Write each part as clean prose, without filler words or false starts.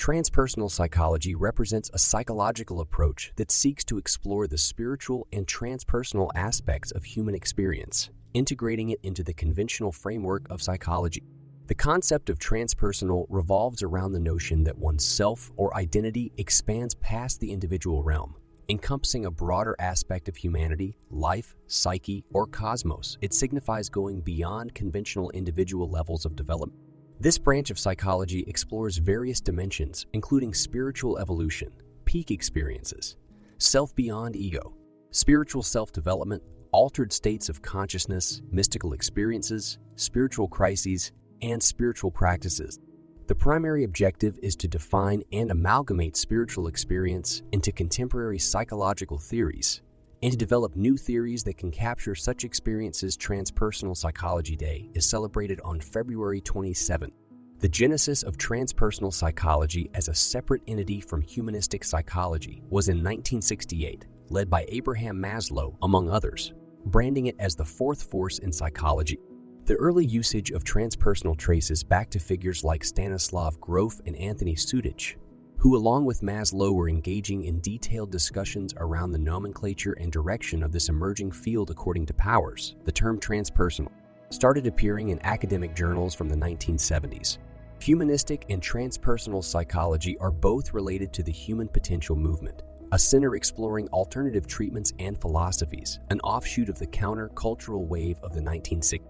Transpersonal psychology represents a psychological approach that seeks to explore the spiritual and transpersonal aspects of human experience, integrating it into the conventional framework of psychology. The concept of transpersonal revolves around the notion that one's self or identity expands past the individual realm, encompassing a broader aspect of humanity, life, psyche, or cosmos. It signifies going beyond conventional individual levels of development. This branch of psychology explores various dimensions, including spiritual evolution, peak experiences, self beyond ego, spiritual self-development, altered states of consciousness, mystical experiences, spiritual crises, and spiritual practices. The primary objective is to define and amalgamate spiritual experience into contemporary psychological theories, and to develop new theories that can capture such experiences. Transpersonal Psychology Day is celebrated on February 27. The genesis of transpersonal psychology as a separate entity from humanistic psychology was in 1968, led by Abraham Maslow, among others, branding it as the fourth force in psychology. The early usage of transpersonal traces back to figures like Stanislav Grof and Anthony Sudich, who along with Maslow were engaging in detailed discussions around the nomenclature and direction of this emerging field. According to Powers, the term transpersonal started appearing in academic journals from the 1970s. Humanistic and transpersonal psychology are both related to the human potential movement, a center exploring alternative treatments and philosophies, an offshoot of the counter-cultural wave of the 1960s.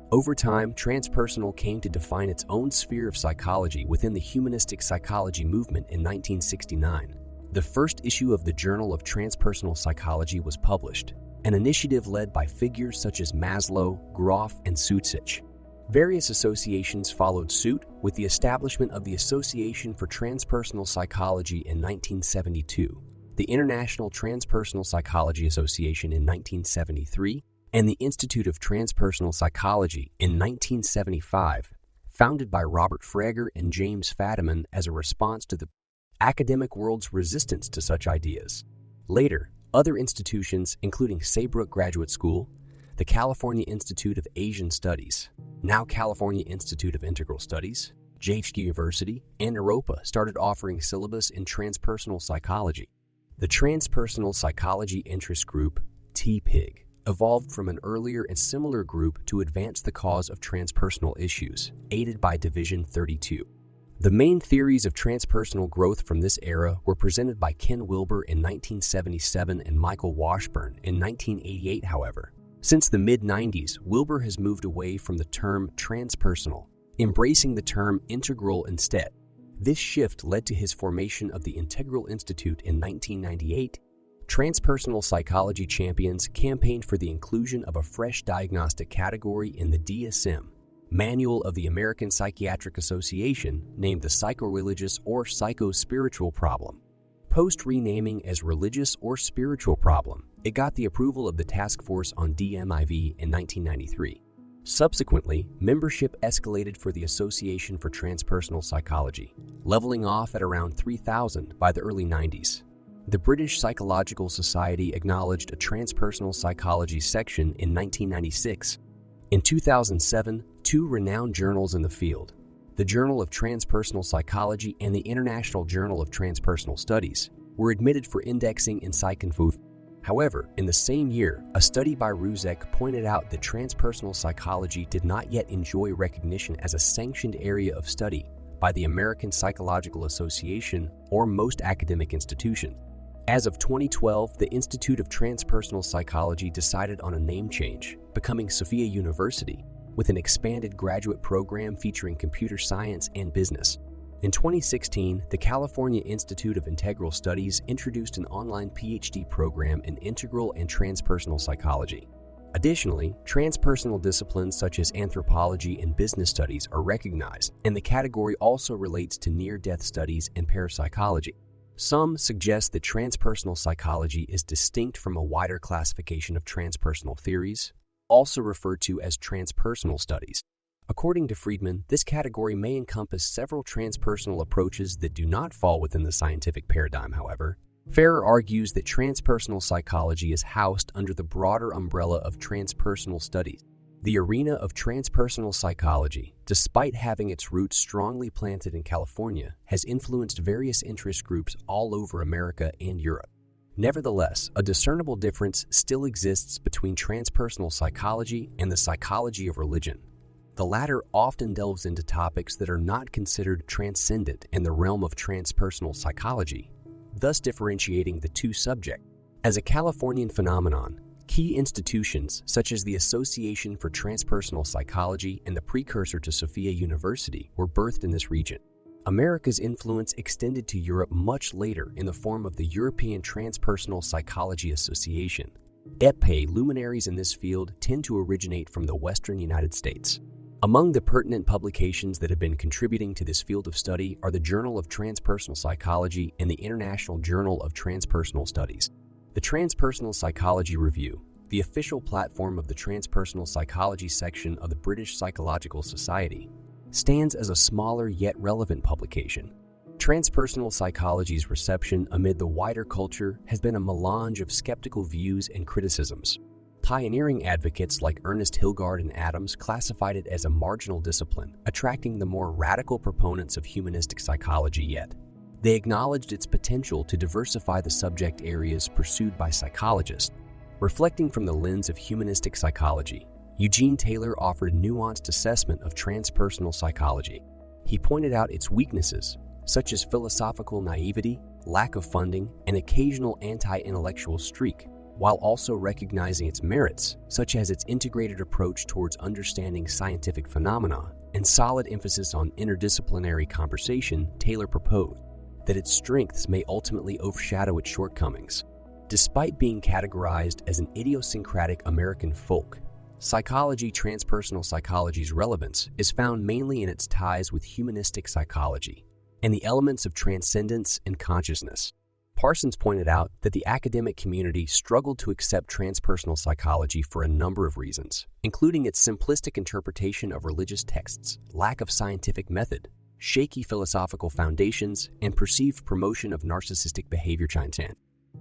Over time, transpersonal came to define its own sphere of psychology within the humanistic psychology movement in 1969. The first issue of the Journal of Transpersonal Psychology was published, an initiative led by figures such as Maslow, Grof, and Sudich. Various associations followed suit, with the establishment of the Association for Transpersonal Psychology in 1972, the International Transpersonal Psychology Association in 1973, and the Institute of Transpersonal Psychology in 1975, founded by Robert Frager and James Fadiman as a response to the academic world's resistance to such ideas. Later, other institutions, including Saybrook Graduate School, the California Institute of Asian Studies, now California Institute of Integral Studies, Jaish University, and Europa started offering syllabus in transpersonal psychology. The Transpersonal Psychology Interest Group, TPIG, evolved from an earlier and similar group to advance the cause of transpersonal issues, aided by Division 32. The main theories of transpersonal growth from this era were presented by Ken Wilber in 1977 and Michael Washburn in 1988, however. Since the mid-90s, Wilber has moved away from the term transpersonal, embracing the term integral instead. This shift led to his formation of the Integral Institute in 1998. Transpersonal psychology champions campaigned for the inclusion of a fresh diagnostic category in the DSM, Manual of the American Psychiatric Association, named the psychoreligious or psycho-spiritual problem. Post-renaming as religious or spiritual problem, it got the approval of the Task Force on DMIV in 1993. Subsequently, membership escalated for the Association for Transpersonal Psychology, leveling off at around 3,000 by the early 90s. The British Psychological Society acknowledged a transpersonal psychology section in 1996. In 2007, two renowned journals in the field, the Journal of Transpersonal Psychology and the International Journal of Transpersonal Studies, were admitted for indexing in PsycInfo. However, in the same year, a study by Ruzek pointed out that transpersonal psychology did not yet enjoy recognition as a sanctioned area of study by the American Psychological Association or most academic institutions. As of 2012, the Institute of Transpersonal Psychology decided on a name change, becoming Sophia University, with an expanded graduate program featuring computer science and business. In 2016, the California Institute of Integral Studies introduced an online PhD program in integral and transpersonal psychology. Additionally, transpersonal disciplines such as anthropology and business studies are recognized, and the category also relates to near-death studies and parapsychology. Some suggest that transpersonal psychology is distinct from a wider classification of transpersonal theories, also referred to as transpersonal studies. According to Friedman, this category may encompass several transpersonal approaches that do not fall within the scientific paradigm, however. Ferrer argues that transpersonal psychology is housed under the broader umbrella of transpersonal studies. The arena of transpersonal psychology, despite having its roots strongly planted in California, has influenced various interest groups all over America and Europe. Nevertheless, a discernible difference still exists between transpersonal psychology and the psychology of religion. The latter often delves into topics that are not considered transcendent in the realm of transpersonal psychology, thus differentiating the two subjects. As a Californian phenomenon, key institutions such as the Association for Transpersonal Psychology and the precursor to Sophia University were birthed in this region. America's influence extended to Europe much later in the form of the European Transpersonal Psychology Association. EPE luminaries in this field tend to originate from the Western United States. Among the pertinent publications that have been contributing to this field of study are the Journal of Transpersonal Psychology and the International Journal of Transpersonal Studies. The Transpersonal Psychology Review, the official platform of the Transpersonal Psychology section of the British Psychological Society, stands as a smaller yet relevant publication. Transpersonal psychology's reception amid the wider culture has been a melange of skeptical views and criticisms. Pioneering advocates like Ernest Hilgard and Adams classified it as a marginal discipline, attracting the more radical proponents of humanistic psychology yet. They acknowledged its potential to diversify the subject areas pursued by psychologists. Reflecting from the lens of humanistic psychology, Eugene Taylor offered a nuanced assessment of transpersonal psychology. He pointed out its weaknesses, such as philosophical naivety, lack of funding, and occasional anti-intellectual streak, while also recognizing its merits, such as its integrated approach towards understanding scientific phenomena and solid emphasis on interdisciplinary conversation. Taylor proposed that its strengths may ultimately overshadow its shortcomings. Despite being categorized as an idiosyncratic American folk, transpersonal psychology's relevance is found mainly in its ties with humanistic psychology and the elements of transcendence and consciousness. Parsons pointed out that the academic community struggled to accept transpersonal psychology for a number of reasons, including its simplistic interpretation of religious texts, lack of scientific method, shaky philosophical foundations, and perceived promotion of narcissistic behavior.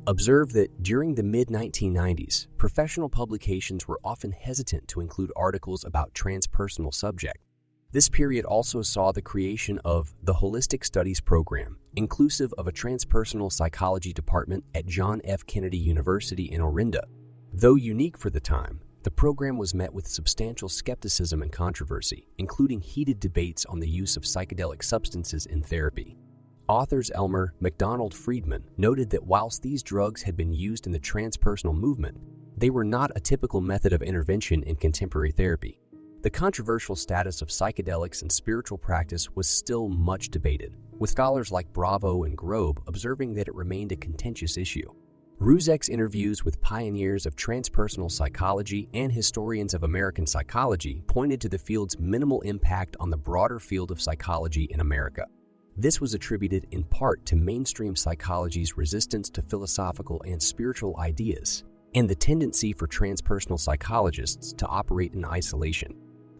Observe that during the mid-1990s, professional publications were often hesitant to include articles about transpersonal subjects. This period also saw the creation of the Holistic Studies program, inclusive of a transpersonal psychology department at John F. Kennedy University in Orinda. Though unique for the time, the program was met with substantial skepticism and controversy, including heated debates on the use of psychedelic substances in therapy. Authors Elmer MacDonald Friedman noted that whilst these drugs had been used in the transpersonal movement, they were not a typical method of intervention in contemporary therapy. The controversial status of psychedelics in spiritual practice was still much debated, with scholars like Bravo and Grobe observing that it remained a contentious issue. Ruzek's interviews with pioneers of transpersonal psychology and historians of American psychology pointed to the field's minimal impact on the broader field of psychology in America. This was attributed in part to mainstream psychology's resistance to philosophical and spiritual ideas, and the tendency for transpersonal psychologists to operate in isolation.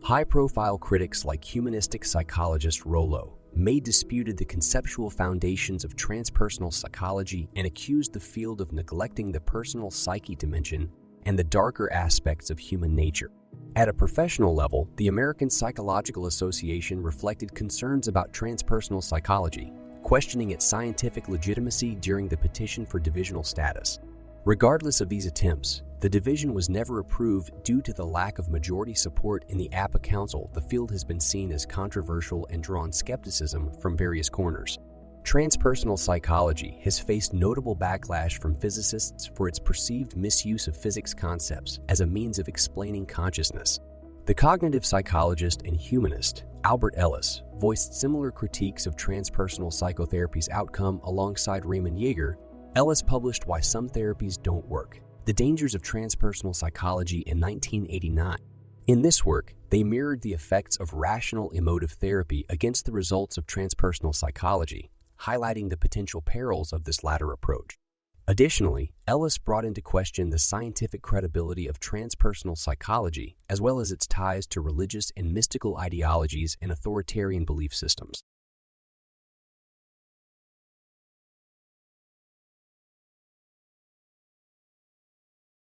High-profile critics like humanistic psychologist Rollo May disputed the conceptual foundations of transpersonal psychology and accused the field of neglecting the personal psyche dimension and the darker aspects of human nature. At a professional level, the American Psychological Association reflected concerns about transpersonal psychology, questioning its scientific legitimacy during the petition for divisional status. Regardless of these attempts, the division was never approved due to the lack of majority support in the APA Council. The field has been seen as controversial and drawn skepticism from various corners. Transpersonal psychology has faced notable backlash from physicists for its perceived misuse of physics concepts as a means of explaining consciousness. The cognitive psychologist and humanist Albert Ellis voiced similar critiques of transpersonal psychotherapy's outcome alongside Raymond Yeager. Ellis published Why Some Therapies Don't Work: The Dangers of Transpersonal Psychology in 1989. In this work, they mirrored the effects of rational emotive therapy against the results of transpersonal psychology, highlighting the potential perils of this latter approach. Additionally, Ellis brought into question the scientific credibility of transpersonal psychology, as well as its ties to religious and mystical ideologies and authoritarian belief systems.